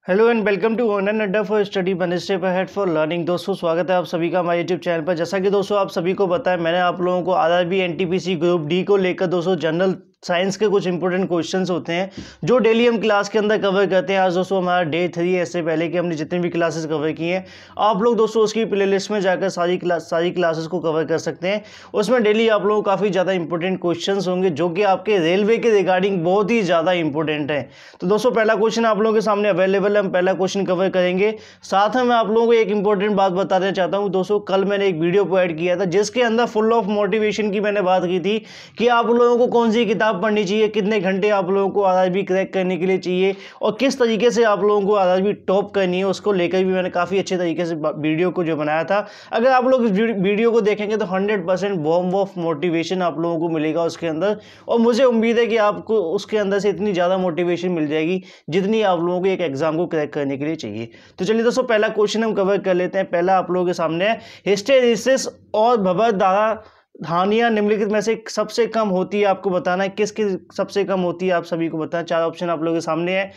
Hello and welcome to online Adda for study one step ahead for learning. दोस्तों स्वागत है आप सभी का हमारे यूट्यूब चैनल पर। जैसा कि दोस्तों आप सभी को पता है, मैंने आप लोगों को आरआरबी एनटीपीसी ग्रुप डी को लेकर दोस्तों जनरल साइंस के कुछ इंपॉर्टेंट क्वेश्चंस होते हैं जो डेली हम क्लास के अंदर कवर करते हैं। आज दोस्तों हमारा डे 3 है। इससे पहले कि हमने जितनी भी क्लासेस कवर की हैं, आप लोग दोस्तों उसकी प्लेलिस्ट में जाकर सारी क्लासेस को कवर कर सकते हैं। उसमें डेली आप लोगों को काफ़ी ज़्यादा इंपॉर्टेंट क्वेश्चंस होंगे जो कि आपके रेलवे के रिगार्डिंग बहुत ही ज़्यादा इंपॉर्टेंट है। तो दोस्तों पहला क्वेश्चन आप लोगों के सामने अवेलेबल है, हम पहला क्वेश्चन कवर करेंगे। साथ में मैं आप लोगों को एक इंपॉर्टेंट बात बताना चाहता हूँ दोस्तों, कल मैंने एक वीडियो प्रोवाइड किया था जिसके अंदर फुल ऑफ मोटिवेशन की मैंने बात की थी कि आप लोगों को कौन सी किताब पढ़नी चाहिए, कितने घंटे आप लोगों को आरआरबी क्रैक करने के लिए चाहिए और किस तरीके से आप लोगों को आरआरबी टॉप करनी है। उसको लेकर भी मैंने काफ़ी अच्छे तरीके से वीडियो को जो बनाया था। अगर आप लोग इस वीडियो को देखेंगे तो 100% बॉम्ब ऑफ मोटिवेशन आप लोगों को मिलेगा उसके अंदर, और मुझे उम्मीद है कि आपको उसके अंदर से इतनी ज़्यादा मोटिवेशन मिल जाएगी जितनी आप लोगों को एक एग्जाम को क्रैक करने के लिए चाहिए। तो चलिए दोस्तों पहला क्वेश्चन हम कवर कर लेते हैं। पहला आप लोगों के सामने है, हिस्टेरिसिस और भंवरधारा हानियां निम्नलिखित में से सबसे कम होती है, आपको बताना है किसकी सबसे कम होती है, आप सभी को बताना। चार ऑप्शन आप लोगों के सामने है,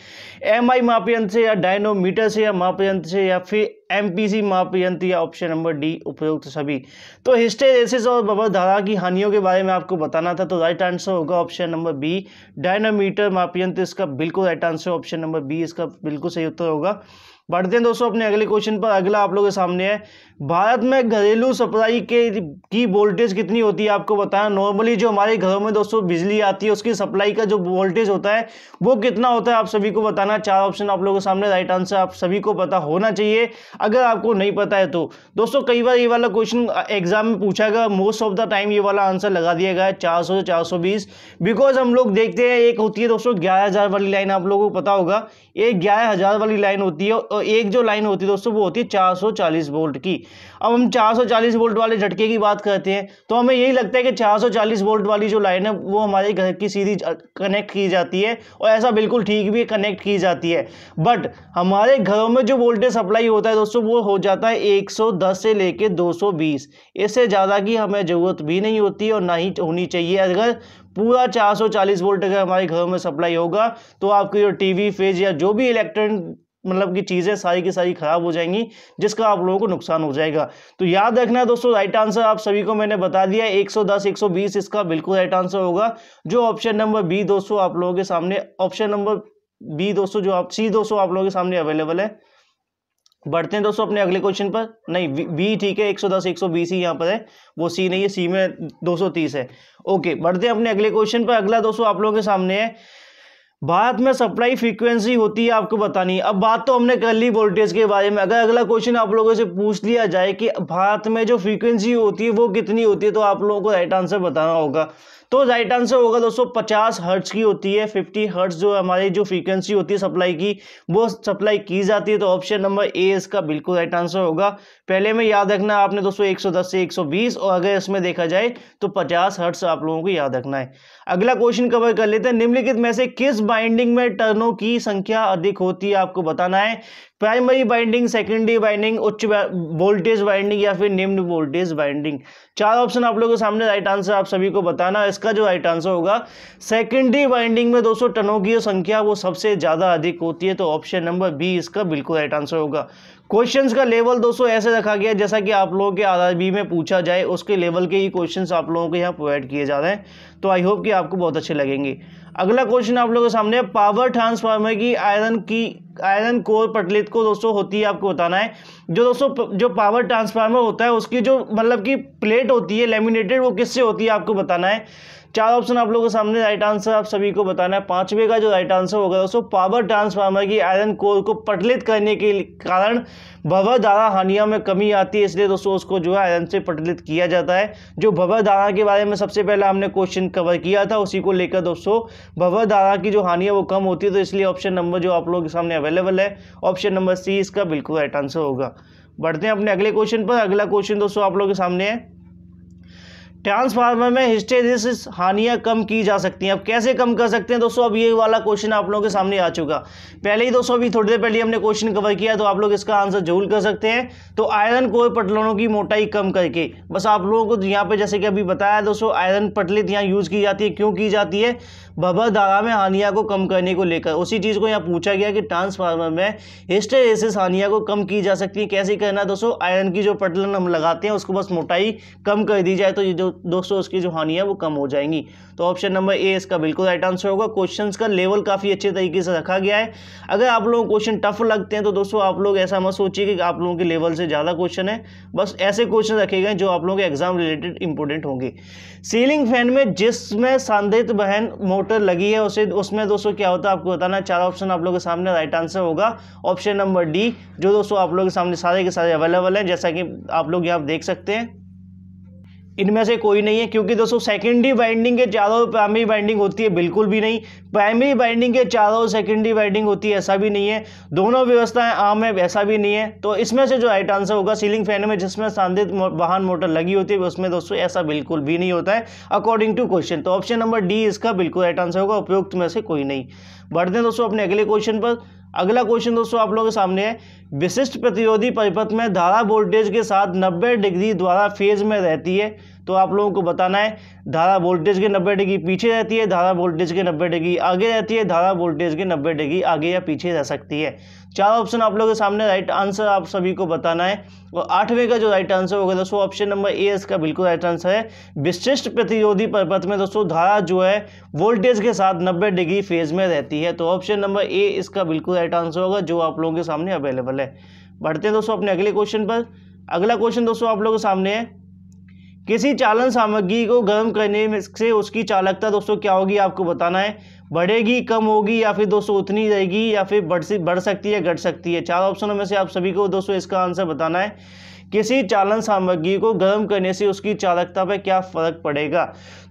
एमआई माप यंत्र से या डायनोमीटर से या माप यंत्र से या फिर एमपीसी माप यंत्र या ऑप्शन नंबर डी उपयुक्त सभी। तो हिस्टेरिसिस और भंवरधारा की हानियों के बारे में आपको बताना था, तो राइट आंसर होगा ऑप्शन नंबर बी, डायनोमीटर माप यंत्र। इसका बिल्कुल right answer option number B इसका बिल्कुल सही उत्तर होगा। बढ़ते हैं दोस्तों अपने अगले क्वेश्चन पर। अगला आप लोगों के सामने है, भारत में घरेलू सप्लाई की वोल्टेज कितनी होती है, आपको बताना। नॉर्मली जो हमारे घरों में दोस्तों बिजली आती है उसकी सप्लाई का जो वोल्टेज होता है वो कितना होता है, आप सभी को बताना। चार ऑप्शन आप लोगों के सामने, राइट आंसर आप सभी को पता होना चाहिए। अगर आपको नहीं पता है तो दोस्तों कई बार ये वाला क्वेश्चन एग्जाम में पूछा गया, मोस्ट ऑफ द टाइम ये वाला आंसर लगा दिया गया है 400 से 420, बिकॉज हम लोग देखते हैं एक होती है दोस्तों 11,000 वाली लाइन, आप लोगों को पता होगा एक 11,000 वाली लाइन होती है और एक जो लाइन होती है दोस्तों वो होती है 440 वोल्ट की। अब हम 440 वोल्ट वाले झटके की बात करते हैं तो हमें यही लगता है कि 440 वोल्ट वाली जो लाइन है वो हमारे घर की सीधी कनेक्ट की जाती है, और ऐसा बिल्कुल ठीक भी कनेक्ट की जाती है। बट हमारे घरों में जो वोल्टेज सप्लाई होता है दोस्तों वो हो जाता है 110 से लेके 220, इससे ज़्यादा की हमें ज़रूरत भी नहीं होती और ना ही होनी चाहिए। अगर पूरा 440 वोल्ट अगर हमारे घरों में सप्लाई होगा तो आपकी जो टीवी, फ्रिज या जो भी इलेक्ट्रॉनिक मतलब की चीज़ें सारी की सारी खराब हो जाएंगी, जिसका आप लोगों को नुकसान हो जाएगा। तो याद रखना है दोस्तों, राइट आंसर आप सभी को मैंने बता दिया 110 120 इसका बिल्कुल राइट आंसर होगा, जो ऑप्शन नंबर बी दोस्तों आप लोगों के सामने, ऑप्शन नंबर बी दोस्तों जो आप सी दोस्तों आप लोगों के सामने अवेलेबल है। बढ़ते हैं दोस्तों अपने अगले क्वेश्चन पर। नहीं बी ठीक है, 110 120 ही यहाँ पर है, वो सी नहीं है, सी में 230 है। ओके बढ़ते हैं अपने अगले क्वेश्चन पर। अगला दोस्तों आप लोगों के सामने है, भारत में सप्लाई फ्रीक्वेंसी होती है, आपको बतानी है। अब बात तो हमने कर ली वोल्टेज के बारे में। अगर अगला क्वेश्चन आप लोगों से पूछ लिया जाए कि भारत में जो फ्रीक्वेंसी होती है वो कितनी होती है, तो आप लोगों को राइट आंसर बताना होगा। तो राइट आंसर होगा दोस्तों 50 हर्ट्ज की होती है। 50 हर्ट्ज जो हमारी जो फ्रीक्वेंसी होती है सप्लाई की वो सप्लाई की जाती है, तो ऑप्शन नंबर ए इसका बिल्कुल राइट आंसर होगा। पहले में याद रखना आपने दोस्तों 110 से 120, और अगर इसमें देखा जाए तो 50 हर्ट्ज आप लोगों को याद रखना है। अगला क्वेश्चन कवर कर लेते हैं, निम्नलिखित में से किस बाइंडिंग में टर्नों की संख्या अधिक होती है, आपको बताना है। प्राइमरी बाइंडिंग, सेकेंडरी बाइंडिंग, उच्च वोल्टेज बाइंडिंग या फिर निम्न वोल्टेज बाइंडिंग। चार ऑप्शन आप लोगों के सामने, राइट आंसर आप सभी को बताना। इसका जो राइट आंसर होगा सेकेंडरी बाइंडिंग में दोस्तों टर्नों की संख्या वो सबसे ज्यादा अधिक होती है, तो ऑप्शन नंबर बी इसका बिल्कुल राइट आंसर होगा। क्वेश्चंस का लेवल दोस्तों ऐसे रखा गया जैसा कि आप लोगों के आरआरबी में पूछा जाए उसके लेवल के ही क्वेश्चंस आप लोगों को यहाँ प्रोवाइड किए जा रहे हैं, तो आई होप कि आपको बहुत अच्छे लगेंगे। अगला क्वेश्चन आप लोगों के सामने, पावर ट्रांसफार्मर की आयरन कोर पटलित को दोस्तों होती है, आपको बताना है। जो दोस्तों जो पावर ट्रांसफार्मर होता है उसकी जो मतलब की प्लेट होती है लेमिनेटेड, वो किससे होती है, आपको बताना है। चार ऑप्शन आप लोगों के सामने, राइट आंसर आप सभी को बताना है। पांचवे का जो राइट आंसर होगा दोस्तों, पावर ट्रांसफार्मर की आयरन कोर को पटलित करने के कारण भंवरधारा हानियों में कमी आती है, इसलिए दोस्तों उसको जो है आयरन से पटलित किया जाता है। जो भंवरधारा के बारे में सबसे पहले हमने क्वेश्चन कवर किया था उसी को लेकर दोस्तों भंवरधारा की जो हानि है वो कम होती है, तो इसलिए ऑप्शन नंबर जो आप लोगों के सामने अवेलेबल है ऑप्शन नंबर सी इसका बिल्कुल राइट आंसर होगा। बढ़ते हैं अपने अगले क्वेश्चन पर। अगला क्वेश्चन दोस्तों आप लोगों के सामने है, ट्रांसफार्मर में हिस्टैरिसीस हानियां कम की जा सकती हैं। अब कैसे कम कर सकते हैं दोस्तों, अब ये वाला क्वेश्चन आप लोगों के सामने आ चुका। पहले ही दोस्तों अभी थोड़ी देर पहले हमने क्वेश्चन कवर किया, तो आप लोग इसका आंसर जरूर कर सकते हैं। तो आयरन कोर पटलों की मोटाई कम करके, बस आप लोगों को यहाँ पे जैसे कि अभी बताया दोस्तों, आयरन पटलेट यहाँ यूज की जाती है। क्यों की जाती है? भभर धारा में हानियां को कम करने को लेकर। उसी चीज को यहाँ पूछा गया कि ट्रांसफार्मर में हिस्टैरिसीस हानियां को कम की जा सकती है। कैसे करना है दोस्तों, आयरन की जो पटलन हम लगाते हैं उसको बस मोटाई कम कर दी जाए, तो ये जो दोस्तों उसकी जो हानियां वो कम हो जाएंगी। तो ऑप्शन नंबर ए इसका बिल्कुल राइट आंसर होगा। क्वेश्चंस का लेवल काफी अच्छे तरीके से रखा गया है। अगर आप लोगों को क्वेश्चन टफ लगते हैं तो दोस्तों आप लोग ऐसा मत सोचिए कि आप लोगों के लेवल से ज्यादा क्वेश्चन है, बस ऐसे क्वेश्चन रखे गए जो आप लोगों के एग्जाम रिलेटेड इंपॉर्टेंट होंगे। सीलिंग फैन में जिसमें संधारित्र वहन मोटर लगी है उसमें दोस्तों क्या होता है आपको बताना है। 4 ऑप्शन आप लोगों के सामने, राइट आंसर होगा ऑप्शन नंबर डी, जो दोस्तों आप लोगों के सामने सारे के सारे अवेलेबल हैं, जैसा कि आप लोग यहाँ देख सकते हैं। इनमें से कोई नहीं है, क्योंकि दोस्तों सेकेंडरी बाइंडिंग के चारों प्राइमरी बाइंडिंग होती है, बिल्कुल भी नहीं। प्राइमरी बाइंडिंग के चारों सेकेंडरी बाइंडिंग होती है, ऐसा भी नहीं है। दोनों व्यवस्थाएं आम है, ऐसा भी नहीं है। तो इसमें से जो राइट आंसर होगा, सीलिंग फैन में जिसमें संधारित्र वाहन मोटर लगी होती है उसमें दोस्तों ऐसा बिल्कुल भी नहीं होता है अकॉर्डिंग टू क्वेश्चन। तो ऑप्शन नंबर डी इसका बिल्कुल राइट आंसर होगा, उपयुक्त में से कोई नहीं। बढ़ते हैं दोस्तों अपने अगले क्वेश्चन पर। अगला क्वेश्चन दोस्तों आप लोगों के सामने है, विशिष्ट प्रतिरोधी परिपथ में धारा वोल्टेज के साथ 90 डिग्री द्वारा फेज में रहती है। तो आप लोगों को बताना है, धारा वोल्टेज के 90 डिग्री पीछे रहती है, धारा वोल्टेज के 90 डिग्री आगे रहती है, धारा वोल्टेज के 90 डिग्री आगे या पीछे रह सकती है। 4 ऑप्शन आप लोगों के सामने, राइट आंसर आप सभी को बताना है। और 8वें का जो राइट आंसर होगा दोस्तों ऑप्शन नंबर ए इसका बिल्कुल राइट आंसर है। विशिष्ट प्रतिरोधी परिपथ में दोस्तों धारा जो है वोल्टेज के साथ 90 डिग्री फेज में रहती है। तो ऑप्शन नंबर ए इसका बिल्कुल राइट आंसर होगा, जो आप लोगों के सामने अवेलेबल है। बढ़ते हैं दोस्तों अपने अगले क्वेश्चन पर। अगला क्वेश्चन दोस्तों आप लोगों के सामने है, किसी चालन सामग्री को गर्म करने से उसकी चालकता दोस्तों क्या होगी, आपको बताना है। बढ़ेगी, कम होगी, या फिर दोस्तों उतनी रहेगी, या फिर बढ़ सकती है, घट सकती है। 4 ऑप्शनों में से आप सभी को दोस्तों इसका आंसर बताना है। किसी चालन सामग्री को गर्म करने से उसकी चालकता पर क्या फर्क पड़ेगा।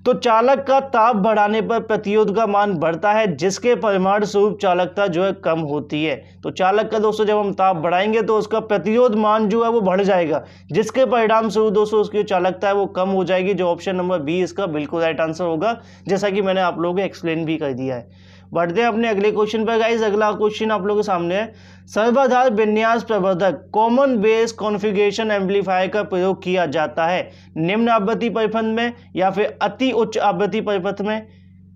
तो चालक का ताप बढ़ाने पर प्रतिरोध का मान बढ़ता है, जिसके परिणाम स्वरूप चालकता जो है कम होती है। तो चालक का दोस्तों जब हम ताप बढ़ाएंगे तो उसका प्रतिरोध मान जो है वो बढ़ जाएगा, जिसके परिणाम स्वरूप दोस्तों उसकी चालकता है वो कम हो जाएगी। जो ऑप्शन नंबर बी इसका बिल्कुल राइट आंसर होगा, जैसा कि मैंने आप लोगों को एक्सप्लेन भी कर दिया है। बढ़ते हैं अपने अगले क्वेश्चन पर गाइस। अगला क्वेश्चन आप लोगों के सामने है, सर्वाधार विन्यास प्रवर्धक कॉमन बेस कॉन्फ़िगरेशन एम्पलीफायर का प्रयोग किया जाता है निम्न आवृत्ति परिपथ में, या फिर अति उच्च आवृत्ति परिपथ में,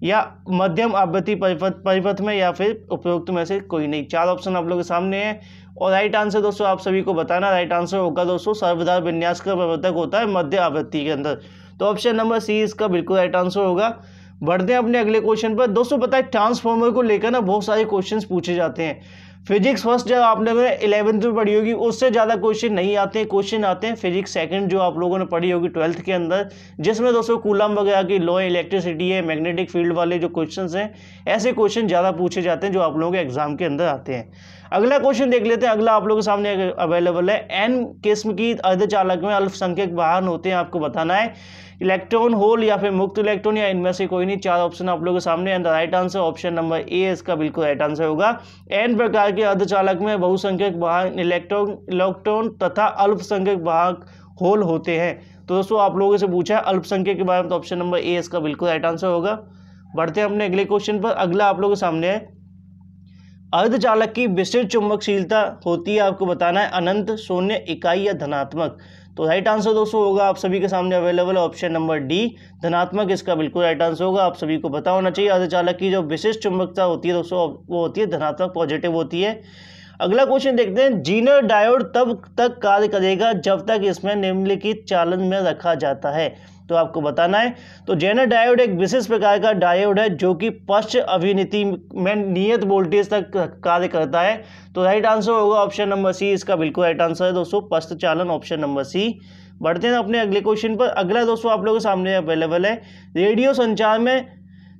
या मध्यम आवृत्ति परिपथ में, या फिर उपयुक्त में से कोई नहीं। 4 ऑप्शन आप लोगों के सामने है और राइट आंसर दोस्तों आप सभी को बताना। राइट आंसर होगा दोस्तों सर्वाधार विन्यास का प्रवर्धक होता है मध्य आवृत्ति के अंदर। तो ऑप्शन नंबर सी इसका बिल्कुल राइट आंसर होगा। बढ़ते हैं अपने अगले क्वेश्चन पर। दोस्तों पता है ट्रांसफॉर्मर को लेकर ना बहुत सारे क्वेश्चंस पूछे जाते हैं। फिजिक्स फर्स्ट जब आपने 11th में पढ़ी होगी उससे ज़्यादा क्वेश्चन नहीं आते हैं, क्वेश्चन आते हैं फिजिक्स सेकंड जो आप लोगों ने पढ़ी होगी 12th के अंदर, जिसमें दोस्तों कूलम वगैरह की लॉ, इलेक्ट्रिसिटी है, मैग्नेटिक फील्ड वाले जो क्वेश्चंस हैं, ऐसे क्वेश्चन ज़्यादा पूछे जाते हैं जो आप लोगों के एग्जाम के अंदर आते हैं। अगला क्वेश्चन देख लेते हैं। अगला आप लोगों के सामने अवेलेबल है, एन किस्म की अर्धचालक में अल्पसंख्यक वाहन होते हैं, आपको बताना है इलेक्ट्रॉन, होल, या फिर मुक्त इलेक्ट्रॉन, या इनमें से कोई नहीं। 4 ऑप्शन आप लोगों के सामने and right answer option number ए इसका बिल्कुल राइट आंसर होगा। एन प्रकार के अर्धचालक में बहुसंख्यक वाहक इलेक्ट्रॉन तथा अल्पसंख्यक वाहक होल होते हैं। तो दोस्तों आप लोगों से पूछा है अल्पसंख्यक के बारे में, तो ऑप्शन नंबर ए इसका बिल्कुल राइट आंसर होगा। बढ़ते हैं अपने अगले क्वेश्चन पर। अगला आप लोगों के सामने है, अर्धचालक की विशिष्ट चुंबकशीलता होती है, आपको बताना है अनंत, शून्य, इकाई या धनात्मक। तो राइट आंसर दोस्तों होगा आप सभी के सामने अवेलेबल है ऑप्शन नंबर डी, धनात्मक इसका बिल्कुल राइट आंसर होगा। आप सभी को पता होना चाहिए अर्धचालक की जो विशिष्ट चुंबकता होती है दोस्तों वो होती है धनात्मक, पॉजिटिव होती है। अगला क्वेश्चन देखते हैं, जीनर डायोड तब तक कार्य करेगा जब तक इसमें निम्नलिखित चालन में रखा जाता है। तो आपको बताना है। तो जेनर डायोड एक विशेष प्रकार का डायोड है जो कि पश्च अभिनीति में नियत वोल्टेज तक कार्य करता है। तो राइट आंसर होगा ऑप्शन नंबर सी इसका बिल्कुल राइट आंसर है दोस्तों, पश्च चालन ऑप्शन नंबर सी। बढ़ते हैं अपने अगले क्वेश्चन पर। अगला दोस्तों आप लोगों के सामने अवेलेबल है, रेडियो संचार में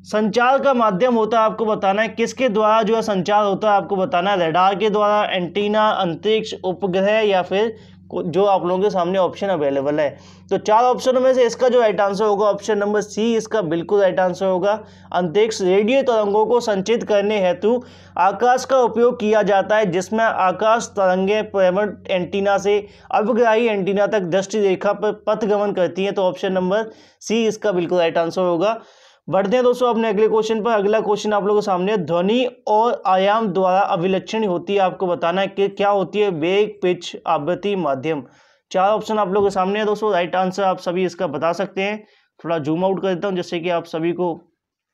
संचार का माध्यम होता है, आपको बताना है किसके द्वारा जो है संचार होता है, आपको बताना है रडार के द्वारा, एंटीना, अंतरिक्ष, उपग्रह, या फिर जो आप लोगों के सामने ऑप्शन अवेलेबल है। तो 4 ऑप्शनों में से इसका जो राइट आंसर होगा ऑप्शन नंबर सी इसका बिल्कुल राइट आंसर होगा। अंतरिक्ष रेडियो तरंगों को संचित करने हेतु आकाश का उपयोग किया जाता है, जिसमें आकाश तरंगें प्राइमर एंटीना से अवग्राही एंटीना तक दृष्टि रेखा पर पथगमन करती हैं। तो ऑप्शन नंबर सी इसका बिल्कुल राइट आंसर होगा। बढ़ते हैं दोस्तों अपने अगले क्वेश्चन पर। अगला क्वेश्चन आप लोगों के सामने ध्वनि और आयाम द्वारा अभिलक्षण होती है। आपको बताना है कि क्या होती है। वेग, पिच, आवृत्ति, माध्यम। 4 ऑप्शन आप लोगों के सामने है दोस्तों। राइट आंसर आप सभी इसका बता सकते हैं। थोड़ा जूम आउट कर देता हूं जिससे कि आप सभी को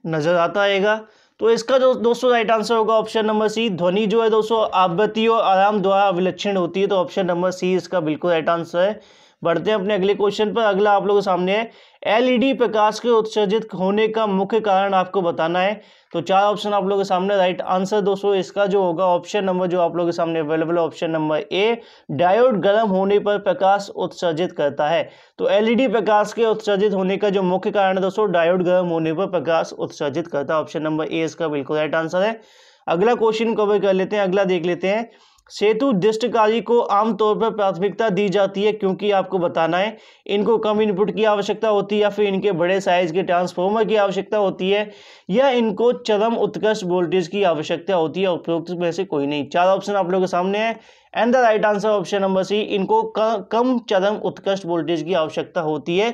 नजर आता रहेगा। तो इसका जो दोस्तों राइट आंसर होगा ऑप्शन नंबर सी। ध्वनि जो है दोस्तों आवृत्ति और आयाम द्वारा अभिलक्षण होती है। तो ऑप्शन नंबर सी इसका बिल्कुल राइट आंसर है। बढ़ते हैं अपने अगले क्वेश्चन पर। अगला आप लोगों के सामने है एलईडी प्रकाश के उत्सर्जित होने का मुख्य कारण आपको बताना है। तो 4 ऑप्शन आप लोगों के सामने। राइट आंसर दोस्तों इसका जो होगा ऑप्शन नंबर जो आप लोगों के सामने अवेलेबल है ऑप्शन नंबर ए, डायोड गर्म होने पर प्रकाश उत्सर्जित करता है। तो एलईडी प्रकाश के उत्सर्जित होने का जो मुख्य कारण है दोस्तों डायोड गर्म होने पर प्रकाश उत्सर्जित करता है। ऑप्शन नंबर ए इसका बिल्कुल राइट आंसर है। अगला क्वेश्चन कवर कर लेते हैं। अगला देख लेते हैं। सेतु दृष्टिकारी को आमतौर पर प्राथमिकता दी जाती है क्योंकि आपको बताना है इनको कम इनपुट की आवश्यकता होती है, या फिर इनके बड़े साइज के ट्रांसफार्मर की आवश्यकता होती है, या इनको चरम उत्कृष्ट वोल्टेज की आवश्यकता होती है। उपरोक्त में से कोई नहीं। 4 ऑप्शन आप लोगों के सामने है and the right answer option number C, इनको कम चरम उत्कृष्ट वोल्टेज की आवश्यकता होती है।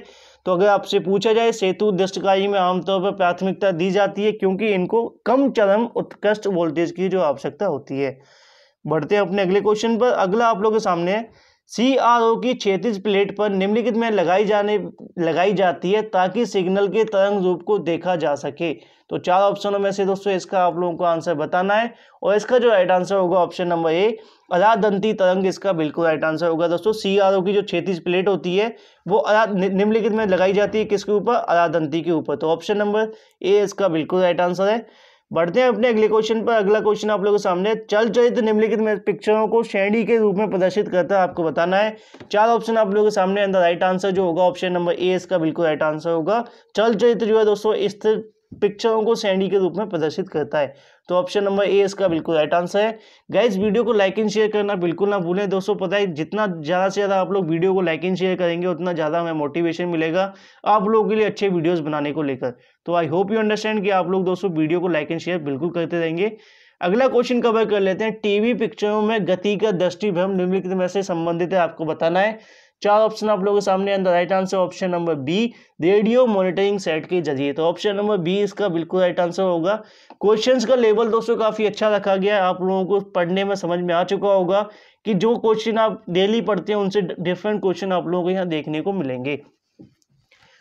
तो अगर आपसे पूछा जाए सेतु दृष्टिकारी में आमतौर पर प्राथमिकता दी जाती है क्योंकि इनको कम चरम उत्कृष्ट वोल्टेज की जो आवश्यकता होती है। बढ़ते हैं अपने अगले क्वेश्चन पर। अगला आप लोगों के सामने है CRO की क्षैतिज प्लेट पर निम्नलिखित में लगाई जाती है ताकि सिग्नल के तरंग रूप को देखा जा सके। तो 4 ऑप्शनों में से दोस्तों इसका आप लोगों को आंसर बताना है और इसका जो राइट आंसर होगा ऑप्शन नंबर ए, अरादंती तरंग इसका बिल्कुल राइट आंसर होगा। दोस्तों CRO की जो क्षैतिज प्लेट होती है वो निम्नलिखित में लगाई जाती है किसके ऊपर, अरादंती के ऊपर। तो ऑप्शन नंबर ए इसका बिल्कुल राइट आंसर है। बढ़ते हैं अपने अगले क्वेश्चन पर। अगला क्वेश्चन आप लोगों के सामने चलचित्र निम्नलिखित में पिक्चरों को श्रेणी के रूप में प्रदर्शित करता है। आपको बताना है 4 ऑप्शन आप लोगों के सामने। अंदर राइट आंसर जो होगा ऑप्शन नंबर ए इसका बिल्कुल राइट आंसर होगा। चलचित्र जो है दोस्तों स्थिर पिक्चरों को श्रेणी के रूप में प्रदर्शित करता है। तो ऑप्शन नंबर ए इसका बिल्कुल राइट आंसर है। गाइस वीडियो को लाइक एंड शेयर करना बिल्कुल ना भूलें दोस्तों। पता है जितना ज़्यादा से ज़्यादा आप लोग वीडियो को लाइक एंड शेयर करेंगे उतना ज़्यादा हमें मोटिवेशन मिलेगा आप लोगों के लिए अच्छे वीडियोस बनाने को लेकर। तो आई होप यू अंडरस्टैंड कि आप लोग दोस्तों वीडियो को लाइक एंड शेयर बिल्कुल करते रहेंगे। अगला क्वेश्चन कवर कर लेते हैं। टीवी पिक्चरों में गति का दृष्टिभ्रम निम्नलिखित में से संबंधित है। आपको बताना है 4 ऑप्शन आप लोगों के सामने। अंदर right answer option number B, radio monitoring set के जरिए। तो ऑप्शन नंबर बी इसका बिल्कुल राइट आंसर होगा। क्वेश्चंस का लेवल दोस्तों काफी अच्छा रखा गया है। आप लोगों को पढ़ने में समझ में आ चुका होगा कि जो क्वेश्चन आप डेली पढ़ते हैं उनसे डिफरेंट क्वेश्चन आप लोगों को यहाँ देखने को मिलेंगे।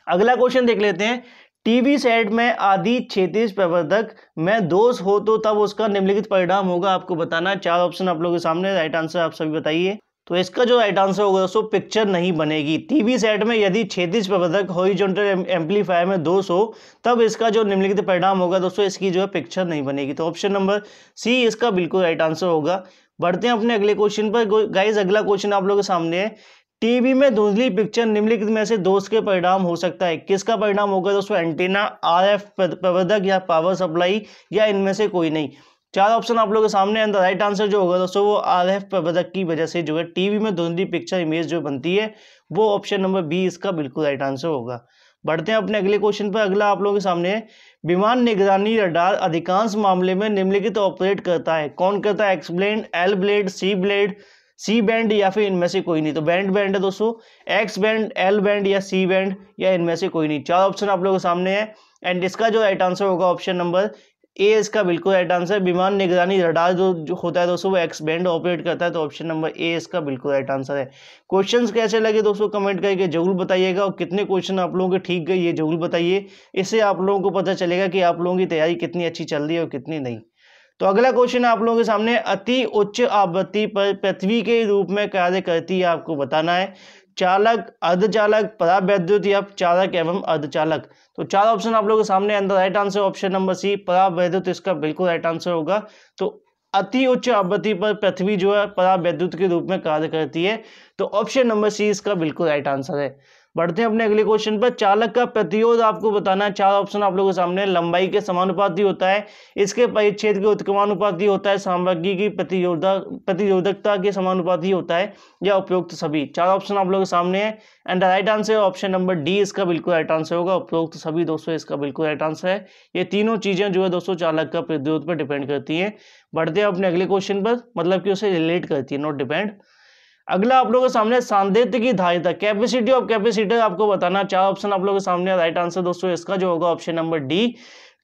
अगला क्वेश्चन देख लेते हैं। टीवी सेट में आदि क्षैतिज प्रवर्धक में दोष हो तो तब उसका निम्नलिखित परिणाम होगा। आपको बताना है 4 ऑप्शन आप लोगों के सामने। राइट आंसर आप सभी बताइए। तो इसका जो राइट आंसर होगा दोस्तों पिक्चर नहीं बनेगी। टीवी सेट में यदि क्षैतिज प्रवर्धक हॉरिजॉन्टल एम्पलीफायर में दोष हो तब इसका जो निम्नलिखित परिणाम होगा दोस्तों इसकी जो है पिक्चर नहीं बनेगी। तो ऑप्शन नंबर सी इसका बिल्कुल राइट आंसर होगा। बढ़ते हैं अपने अगले क्वेश्चन पर। गाइस अगला क्वेश्चन आप लोगों के सामने है। टीवी में धुंधली पिक्चर निम्नलिखित में से दोष के परिणाम हो सकता है। किसका परिणाम होगा दोस्तों, एंटीना, RF प्रवर्धक या पावर सप्लाई, या इनमें से कोई नहीं। 4 ऑप्शन आप लोगों के सामने। अंदर राइट आंसर जो होगा दोस्तों वो RF प्रवर्धक की वजह से जो है टीवी में धुंधली पिक्चर इमेज जो बनती है वो ऑप्शन नंबर बी इसका बिल्कुल राइट आंसर होगा। बढ़ते हैं अपने अगले क्वेश्चन पर। अगला आप लोगों के सामने है। विमान निगरानी रडार अधिकांश मामले में निम्नलिखित ऑपरेट करता है। कौन करता है, X band, L band, C band, या फिर इनमें से कोई नहीं। तो बैंड है दोस्तों, एक्स बैंड, एल बैंड या सी बैंड, या इनमें से कोई नहीं। 4 ऑप्शन आप लोगों के सामने है एंड इसका जो राइट आंसर होगा ऑप्शन नंबर ए इसका बिल्कुल राइट आंसर। विमान निगरानी रडार जो होता है दोस्तों वो एक्स बैंड ऑपरेट करता है। तो ऑप्शन नंबर ए इसका बिल्कुल राइट आंसर है। क्वेश्चंस कैसे लगे दोस्तों कमेंट करके जरूर बताइएगा और कितने क्वेश्चन आप लोगों के ठीक गए ये जरूर बताइए। इससे आप लोगों को पता चलेगा कि आप लोगों की तैयारी कितनी अच्छी चल रही है और कितनी नहीं। तो अगला क्वेश्चन आप लोगों के सामने। अति उच्च आवृत्ति पर पृथ्वी के रूप में कार्य करती है। आपको बताना है चालक, अर्धचालक, परावैद्युत या चालक एवं अर्धचालक। तो 4 ऑप्शन आप लोगों के सामने। अंदर right answer option number C, परावैद्युत इसका बिल्कुल राइट आंसर होगा। तो अति उच्च आवृत्ति पर पृथ्वी जो है परावैद्युत के रूप में कार्य करती है। तो ऑप्शन नंबर सी इसका बिल्कुल राइट आंसर है। बढ़ते हैं अपने अगले क्वेश्चन पर। चालक का प्रतिरोध आपको बताना है। 4 ऑप्शन आप लोगों के सामने। लंबाई के समानुपाती होता है, इसके परिच्छेद के उत्क्रमानुपाती होता है, सामग्री की प्रतिरोधकता के समानुपाती होता है, या उपरोक्त सभी। 4 ऑप्शन आप लोगों के सामने है and the right answer option number D इसका बिल्कुल राइट आंसर होगा। उपरोक्त सभी दोस्तों इसका बिल्कुल राइट आंसर है। ये तीनों चीजें जो है दोस्तों चालक का प्रतिरोध पर डिपेंड करती हैं। बढ़ते हैं अपने अगले क्वेश्चन पर, मतलब कि उसे रिलेट करती है, नॉट डिपेंड। अगला आप लोगों के सामने सांद्रता की धारिता, कैपेसिटी ऑफ कैपेसिटर आपको बताना। 4 ऑप्शन आप लोगों के सामने। राइट आंसर दोस्तों इसका जो होगा ऑप्शन नंबर डी,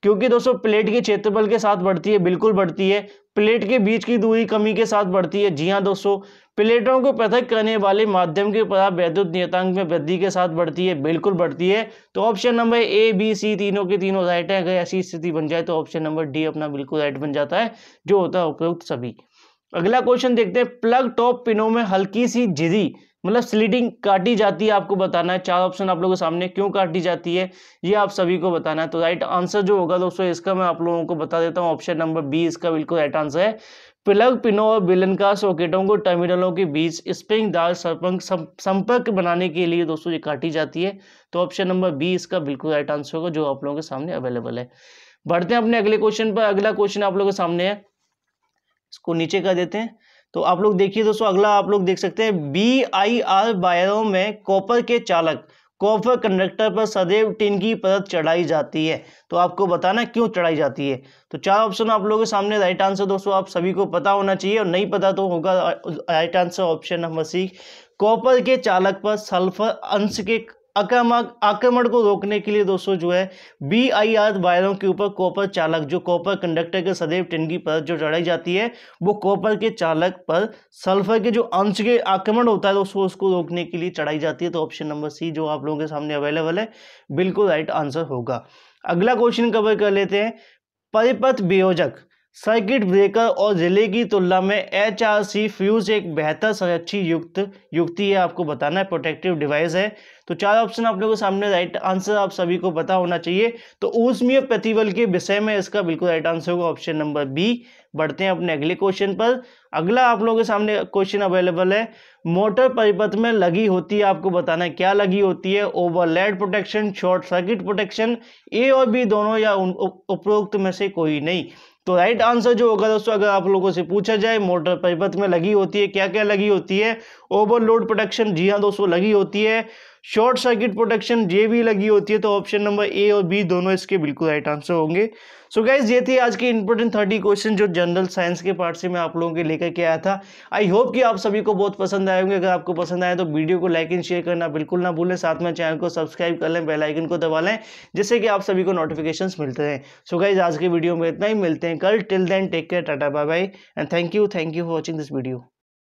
क्योंकि दोस्तों प्लेट के क्षेत्रफल के साथ बढ़ती है, बिल्कुल बढ़ती है। प्लेट के बीच की दूरी कमी के साथ बढ़ती है, जी हाँ दोस्तों। प्लेटों को पृथक करने वाले माध्यम के परावर्त वैद्युत नियतांक में वृद्धि के साथ बढ़ती है, बिल्कुल बढ़ती है। तो option number A B C तीनों के तीनों राइट है। अगर ऐसी स्थिति बन जाए तो ऑप्शन नंबर डी अपना बिल्कुल राइट बन जाता है, जो होता है उपरोक्त सभी। अगला क्वेश्चन देखते हैं। प्लग टॉप पिनों में हल्की सी झिरी मतलब स्लिटिंग काटी जाती है, आपको बताना है। 4 ऑप्शन आप लोगों के सामने। क्यों काटी जाती है ये आप सभी को बताना है। तो राइट आंसर जो होगा दोस्तों इसका मैं आप लोगों को बता देता हूं। ऑप्शन नंबर बी इसका बिल्कुल राइट आंसर है। प्लग पिनों और बेलनाकार सॉकेटों को टर्मिनलों के बीच स्प्रिंगदार संपर्क बनाने के लिए दोस्तों ये काटी जाती है। तो ऑप्शन नंबर बी इसका बिल्कुल राइट आंसर होगा, जो आप लोगों के सामने अवेलेबल है। बढ़ते हैं अपने अगले क्वेश्चन पर। अगला क्वेश्चन आप लोगों के सामने है, इसको नीचे कर देते हैं। तो आप लोग देखिए दोस्तों, अगला आप लोग देख सकते हैं। BIR वायरों में कॉपर के चालक कॉपर कंडक्टर पर सदैव टिन की परत चढ़ाई जाती है। तो आपको बताना क्यों चढ़ाई जाती है। तो 4 ऑप्शन आप लोगों के सामने। राइट आंसर दोस्तों आप सभी को पता होना चाहिए, और नहीं पता तो होगा right answer option number C. Copper के चालक पर सल्फर अंश के आक्रमण को रोकने के लिए दोस्तों जो है BIR वायरों के ऊपर कॉपर चालक, जो कॉपर कंडक्टर के सदैव टिन की परत जो चढ़ाई जाती है, वो कॉपर के चालक पर सल्फर के जो अंश के आक्रमण होता है दोस्तों उसको रोकने के लिए चढ़ाई जाती है। तो ऑप्शन नंबर सी जो आप लोगों के सामने अवेलेबल है बिल्कुल राइट आंसर होगा। अगला क्वेश्चन कवर कर लेते हैं। परिपथ वियोजक सर्किट ब्रेकर और रिले की तुलना में HRC फ्यूज एक बेहतर संरक्षित युक्ति है, आपको बताना है, प्रोटेक्टिव डिवाइस है। तो 4 ऑप्शन आप लोगों के सामने। राइट आंसर आप सभी को पता होना चाहिए। तो ऊष्मीय प्रतिबल के विषय में इसका बिल्कुल राइट आंसर होगा ऑप्शन नंबर बी। बढ़ते हैं अपने अगले क्वेश्चन पर। अगला आप लोगों के सामने क्वेश्चन अवेलेबल है। मोटर परिपथ में लगी होती है, आपको बताना है क्या लगी होती है। ओवरलेड प्रोटेक्शन, शॉर्ट सर्किट प्रोटेक्शन, ए और बी दोनों, या उपरोक्त में से कोई नहीं। तो राइट आंसर जो होगा दोस्तों, अगर आप लोगों से पूछा जाए मोटर परिपथ में लगी होती है, क्या क्या लगी होती है। ओवरलोड प्रोटेक्शन, जी हाँ दोस्तों लगी होती है। शॉर्ट सर्किट प्रोटेक्शन, ये भी लगी होती है। तो ऑप्शन नंबर ए और बी दोनों इसके बिल्कुल राइट आंसर होंगे। सो गाइज ये थे आज के इंपॉर्टेंट 30 क्वेश्चन जो जनरल साइंस के पार्ट से मैं आप लोगों के लेकर के आया था। आई होप कि आप सभी को बहुत पसंद आए होंगे। अगर आपको पसंद आए तो वीडियो को लाइक एंड शेयर करना बिल्कुल ना भूलें। साथ में चैनल को सब्सक्राइब कर लें, बेल आइकन को दबा लें, जिससे कि आप सभी को नोटिफिकेशंस मिलते रहें। सो गाइज आज के वीडियो में इतना ही। मिलते हैं कल। Till then take care, tata bye bye and thank you for watching this video.